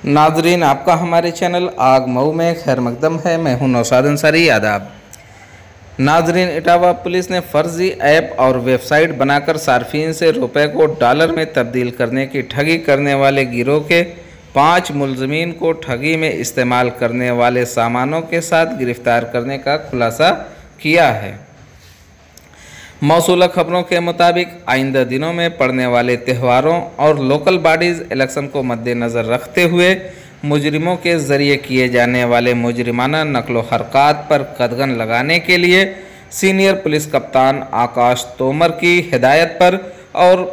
नाजरीन, आपका हमारे चैनल आग मऊ में खैर मकदम है। मैं हूं नौशाद अंसारी। आदाब नाजरीन, इटावा पुलिस ने फर्जी ऐप और वेबसाइट बनाकर सार्फिन से रुपए को डॉलर में तब्दील करने की ठगी करने वाले गिरोह के 5 मुलजमीन को ठगी में इस्तेमाल करने वाले सामानों के साथ गिरफ्तार करने का खुलासा किया है। मौसूला खबरों के मुताबिक आइंदा दिनों में पड़ने वाले त्योहारों और लोकल बॉडीज़ इलेक्शन को मद्देनज़र रखते हुए मुजरिमों के ज़रिए किए जाने वाले मुजरिमाना नकलो हरकत पर कदगन लगाने के लिए सीनियर पुलिस कप्तान आकाश तोमर की हिदायत पर और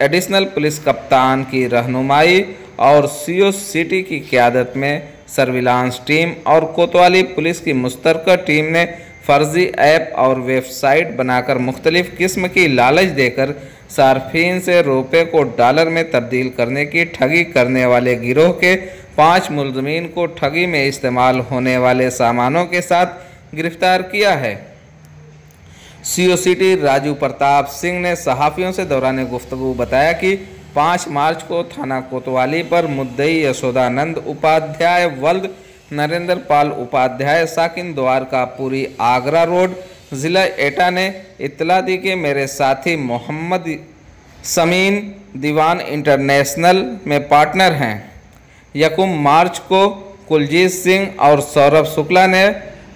एडिशनल पुलिस कप्तान की रहनुमाई और सीओ सिटी की क़यादत में सर्विलांस टीम और कोतवाली पुलिस की मुश्तरका टीम ने फर्जी ऐप और वेबसाइट बनाकर मुख्तलिफ़ किस्म की लालच देकर सार्फिन से रुपये को डॉलर में तब्दील करने की ठगी करने वाले गिरोह के 5 मुलजमीन को ठगी में इस्तेमाल होने वाले सामानों के साथ गिरफ्तार किया है। सीओ सिटी राजू प्रताप सिंह ने सहाफ़ियों से दौरान गुफ्तगू बताया कि 5 मार्च को थाना कोतवाली पर मुद्दई यशोदानंद उपाध्याय वल्द नरेंद्र पाल उपाध्याय साकिन द्वारकापुरी आगरा रोड ज़िला एटा ने इत्तला दी कि मेरे साथी मोहम्मद समीन दीवान इंटरनेशनल में पार्टनर हैं। यकुम मार्च को कुलजीत सिंह और सौरभ शुक्ला ने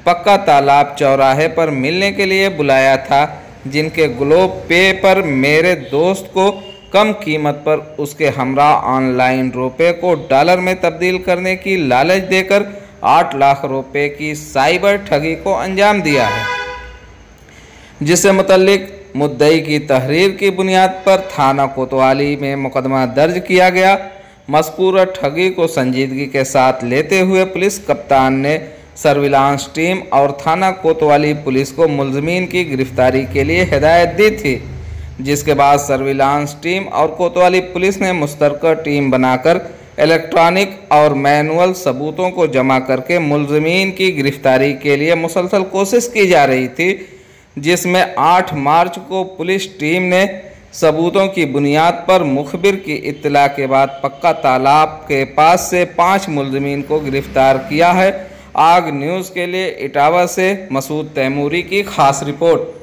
पक्का तालाब चौराहे पर मिलने के लिए बुलाया था, जिनके ग्लोब पे पर मेरे दोस्त को कम कीमत पर उसके हमरा ऑनलाइन रुपये को डॉलर में तब्दील करने की लालच देकर 8 लाख रुपए की साइबर ठगी को अंजाम दिया है, जिससे मुतल्लिक मुद्दई की तहरीर की बुनियाद पर थाना कोतवाली में मुकदमा दर्ज किया गया। मज़कूरा ठगी को संजीदगी के साथ लेते हुए पुलिस कप्तान ने सर्विलांस टीम और थाना कोतवाली पुलिस को मुलजमीन की गिरफ्तारी के लिए हिदायत दी थी, जिसके बाद सर्विलांस टीम और कोतवाली पुलिस ने मुश्तरका टीम बनाकर इलेक्ट्रॉनिक और मैनुअल सबूतों को जमा करके मुलजमीन की गिरफ्तारी के लिए मुसलसल कोशिश की जा रही थी, जिसमें 8 मार्च को पुलिस टीम ने सबूतों की बुनियाद पर मुखबिर की इत्तला के बाद पक्का तालाब के पास से 5 मुलजमीन को गिरफ्तार किया है। आग न्यूज़ के लिए इटावा से मसूद तैमूरी की खास रिपोर्ट।